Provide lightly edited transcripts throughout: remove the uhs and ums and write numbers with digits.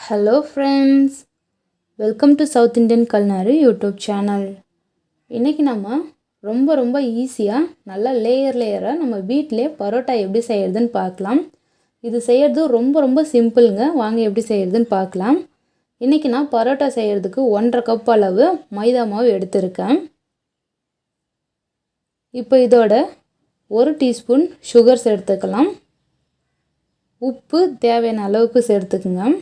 Hello friends, welcome to South Indian Culinary YouTube channel. இன்னைக்கு நம்ம ரொம்ப ஈஸியாக நல்ல லேயராக நம்ம வீட்டிலே பரோட்டா எப்படி செய்கிறதுன்னு பார்க்கலாம். இது செய்கிறது ரொம்ப சிம்பிளுங்க. வாங்க எப்படி செய்கிறதுன்னு பார்க்கலாம். இன்றைக்கி நான் பரோட்டா செய்கிறதுக்கு 1.5 கப் அளவு மைதா மாவு எடுத்திருக்கேன். இப்போ இதோட 1 டீஸ்பூன் சுகர் சேர்த்துக்கலாம். உப்பு தேவையான அளவுக்கு சேர்த்துக்குங்க.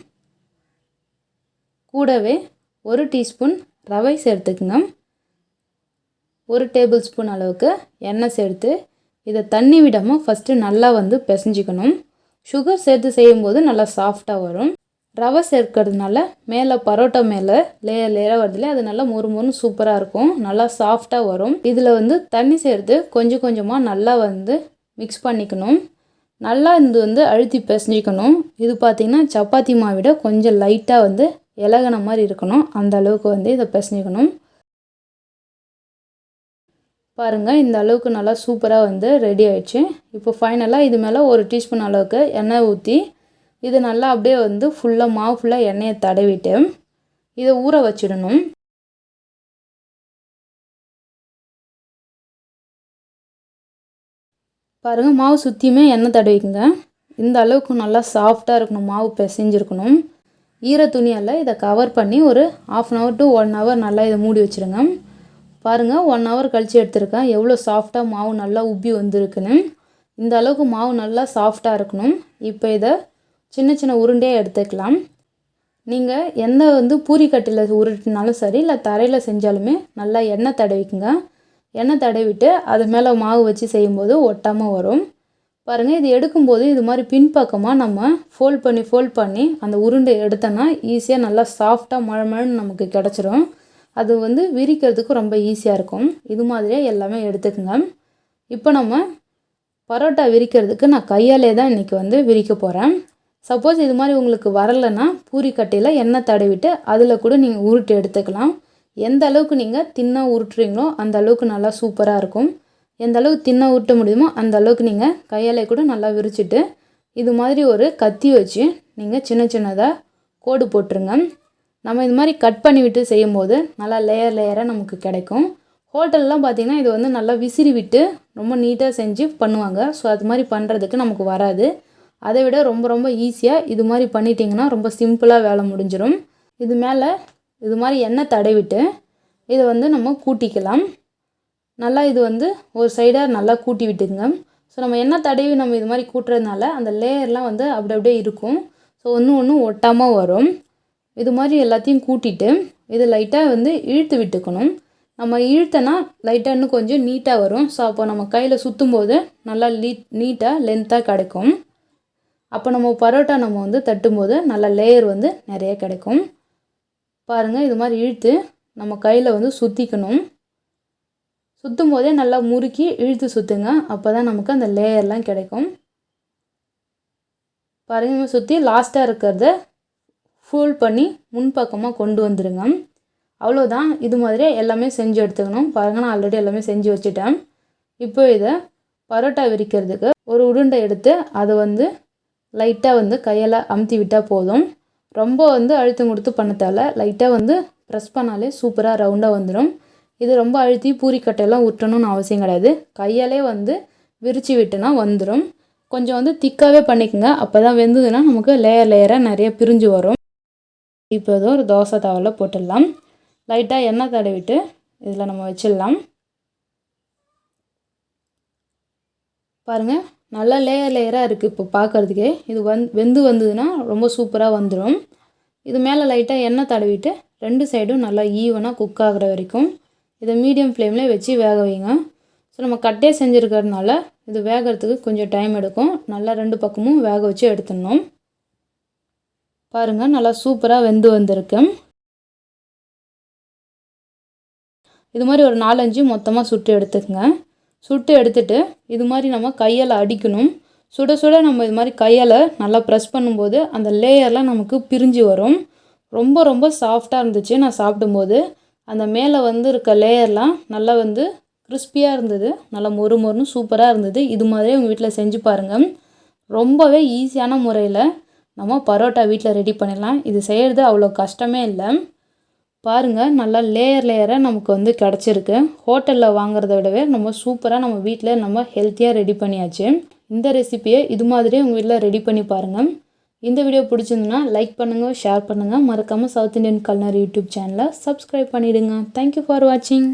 கூடவே 1 டீஸ்பூன் ரவை சேர்த்துக்குங்க. 1 டேபிள் ஸ்பூன் அளவுக்கு எண்ணெய் சேர்த்து இதை தண்ணி விடாமல் ஃபஸ்ட்டு நல்லா பிசைஞ்சிக்கணும். சுகர் சேர்த்து செய்யும்போது நல்லா சாஃப்டாக வரும். ரவை சேர்க்கறதுனால மேலே பரோட்டா மேலே லேயராக வருதுல, அது நல்லா மொறுன்னு சூப்பராக இருக்கும், நல்லா சாஃப்டாக வரும். இதில் தண்ணி சேர்த்து கொஞ்சமாக நல்லா மிக்ஸ் பண்ணிக்கணும். நல்லா இது அழுத்தி பிசைஞ்சிக்கணும். இது பார்த்திங்கன்னா சப்பாத்தி மாவிட கொஞ்சம் லைட்டாக இலகுன மாதிரி இருக்கணும். அந்த அளவுக்கு இதை பிசைஞ்சிக்கணும். பாருங்கள், இந்த அளவுக்கு நல்லா சூப்பராக ரெடி ஆயிடுச்சு. இப்போ ஃபைனலாக இது மேலே 1 டீஸ்பூன் அளவுக்கு எண்ணெய் ஊற்றி இது நல்லா அப்படியே ஃபுல்லாக மாவு ஃபுல்லாக எண்ணெயை தடவிட்டு இதை ஊற வச்சிடணும். பாருங்கள், மாவு சுற்றியுமே எண்ணெய் தடவிக்குங்க. இந்த அளவுக்கு நல்லா சாஃப்டாக இருக்கணும், மாவு பிசைஞ்சிருக்கணும். ஈர துணியால் இதை கவர் பண்ணி ஒரு 1/2 hour to 1 hour நல்லா இதை மூடி வச்சுருங்க. பாருங்கள், 1 hour கழித்து எடுத்துருக்கேன். எவ்வளோ சாஃப்டாக மாவு நல்லா உப்பி வந்திருக்குன்னு. இந்த அளவுக்கு மாவு நல்லா சாஃப்டாக இருக்கணும். இப்போ இதை சின்ன உருண்டையாக எடுத்துக்கலாம். நீங்கள் எந்த பூரிக்கட்டில் உருட்டினாலும் சரி, இல்லை தரையில் செஞ்சாலுமே நல்லா எண்ணெய் தடவிக்குங்க. எண்ணெய் தடவிட்டு அது மேலே மாவு வச்சு செய்யும்போது ஒட்டாமல் வரும். பாருங்கள், இது எடுக்கும்போது இது மாதிரி பின்பக்கமாக நம்ம ஃபோல்ட் பண்ணி அந்த உருண்டை எடுத்தோன்னா ஈஸியாக நல்லா சாஃப்டாக மழன்னு நமக்கு கிடச்சிரும். அது விரிக்கிறதுக்கு ரொம்ப ஈஸியாக இருக்கும். இது மாதிரியே எல்லாமே எடுத்துக்கோங்க. இப்போ நம்ம பரோட்டா விரிக்கிறதுக்கு நான் கையாலே தான் இன்றைக்கி விரிக்க போகிறேன். சப்போஸ் இது மாதிரி உங்களுக்கு வரலைன்னா பூரிக்கட்டையில் எண்ணெய் தடவிட்டு அதில் கூட நீங்கள் உருட்டி எடுத்துக்கலாம். எந்த அளவுக்கு நீங்கள் தின்னாக உருட்டுறீங்களோ அந்த அளவுக்கு நல்லா சூப்பராக இருக்கும். எந்த அளவுக்கு தின்னாக உருட்ட முடியுமோ அந்த அளவுக்கு நீங்கள் கையாலே கூட நல்லா விரிச்சிட்டு இது மாதிரி ஒரு கத்தி வச்சு நீங்கள் சின்னதாக கோடு போட்டுருங்க. நம்ம இது மாதிரி கட் பண்ணி விட்டு செய்யும்போது நல்லா லேயராக நமக்கு கிடைக்கும். ஹோட்டல்லாம் பார்த்திங்கன்னா இது நல்லா விசிறி விட்டு ரொம்ப நீட்டாக செஞ்சு பண்ணுவாங்க. ஸோ அது மாதிரி பண்ணுறதுக்கு நமக்கு வராது. அதை விட ரொம்ப ஈஸியாக இது மாதிரி பண்ணிட்டிங்கன்னா ரொம்ப சிம்பிளாக வேலை முடிஞ்சிடும். இது மேலே இது மாதிரி எண்ணெய் தடவிட்டு இதை நம்ம கூட்டிக்கலாம். நல்லா இது ஒரு சைடாக நல்லா கூட்டி விட்டுங்க. ஸோ நம்ம எண்ணெய் தடவி நம்ம இது மாதிரி கூட்டுறதுனால அந்த லேயர்லாம் அப்படியே இருக்கும். ஸோ ஒன்று ஒட்டாமல் வரும். இது மாதிரி எல்லாத்தையும் கூட்டிட்டு இது லைட்டாக இழுத்து விட்டுக்கணும். நம்ம இழுத்தனா லைட்டாக இன்னும் கொஞ்சம் நீட்டாக வரும். ஸோ அப்போ நம்ம கையில் சுற்றும் போது நல்லா நீட்டாக லென்த்தாக கிடைக்கும். அப்போ நம்ம பரோட்டா நம்ம தட்டும்போது நல்லா லேயர் நிறைய கிடைக்கும். பாருங்கள், இது மாதிரி இழுத்து நம்ம கையில் சுற்றிக்கணும். சுற்றும் போதே நல்லா முறுக்கி இழுத்து சுற்றுங்க. அப்போ தான் நமக்கு அந்த லேயர்லாம் கிடைக்கும். பாருங்கள், சுற்றி லாஸ்ட்டாக இருக்கிறத ஃபோல்ட் பண்ணி முன்பக்கமாக கொண்டு வந்துடுங்க. அவ்வளோதான். இது மாதிரியே எல்லாமே செஞ்சு எடுத்துக்கணும். பாருங்கள், நான் ஆல்ரெடி எல்லாமே செஞ்சு வச்சுட்டேன். இப்போ இதை பரோட்டா விரிக்கிறதுக்கு ஒரு உருண்டை எடுத்து அதை லைட்டாக கையால் அமுத்தி விட்டால் போதும். ரொம்ப அழுத்தம் கொடுத்து பண்ண தேவை. லைட்டாக ப்ரெஸ் பண்ணாலே சூப்பராக ரவுண்டாக வந்துடும். இது ரொம்ப அழுத்தி பூரிக்கட்டையெல்லாம் விட்டணும்னு அவசியம் கிடையாது. கையாலே விரித்து விட்டுனா வந்துடும். கொஞ்சம் திக்காகவே பண்ணிக்கோங்க. அப்போ தான் வெந்ததுன்னா நமக்கு லேயராக நிறைய பிரிஞ்சு வரும். இப்போ ஏதோ ஒரு தோசை தவாவில் போட்டுடலாம். லைட்டாக எண்ணெய் தடவிட்டு இதில் நம்ம வச்சிடலாம். பாருங்கள், நல்லா லேயராக இருக்குது. இப்போ பார்க்குறதுக்கே இது வெந்து வந்ததுன்னா ரொம்ப சூப்பராக வந்துடும். இது மேலே லைட்டாக எண்ணெய் தடவிட்டு 2 சைடும் நல்லா ஈவனாக குக் ஆகிற வரைக்கும் இதை மீடியம் ஃப்ளேமில் வச்சு வேக வைங்க. ஸோ நம்ம கட்டே செஞ்சுருக்கிறதுனால இது வேகிறதுக்கு கொஞ்சம் டைம் எடுக்கும். நல்லா 2 பக்கமும் வேக வச்சு எடுத்துடணும். பாருங்கள், நல்லா சூப்பராக வெந்து வந்திருக்கு. இது மாதிரி ஒரு 4-5 மொத்தமாக சுட்டு எடுத்துக்கங்க. சுட்டு எடுத்துட்டு இது மாதிரி நம்ம கையால் அடிக்கணும். சுட நம்ம இது மாதிரி கையால் நல்லா ப்ரெஸ் பண்ணும்போது அந்த லேயர்லாம் நமக்கு பிரிஞ்சு வரும். ரொம்ப சாஃப்டாக இருந்துச்சு. நான் சாப்பிடும்போது அந்த மேலே இருக்க லேயர்லாம் நல்லா கிறிஸ்பியாக இருந்தது. நல்லா மொறுன்னு சூப்பராக இருந்தது. இது மாதிரியே உங்கள் வீட்டில் செஞ்சு பாருங்கள். ரொம்பவே ஈஸியான முறையில் நம்ம பரோட்டா வீட்டில் ரெடி பண்ணிடலாம். இது செய்கிறது அவ்வளோ கஷ்டமே இல்லை. பாருங்கள், நல்லா லேயராக நமக்கு கிடச்சிருக்கு. ஹோட்டலில் வாங்குறத விடவே நம்ம சூப்பராக நம்ம வீட்டில் நம்ம ஹெல்த்தியாக ரெடி பண்ணியாச்சு. இந்த ரெசிபியை இது மாதிரியே உங்கள் வீட்டில் ரெடி பண்ணி பாருங்கள். இந்த வீடியோ பிடிச்சிருந்துன்னா லைக் பண்ணுங்கள், ஷேர் பண்ணுங்கள். மறக்காமல் சவுத் இண்டியன் கல்னரி யூடியூப் சேனலை சப்ஸ்கிரைப் பண்ணிவிடுங்க. தேங்க்யூ ஃபார் வாட்சிங்.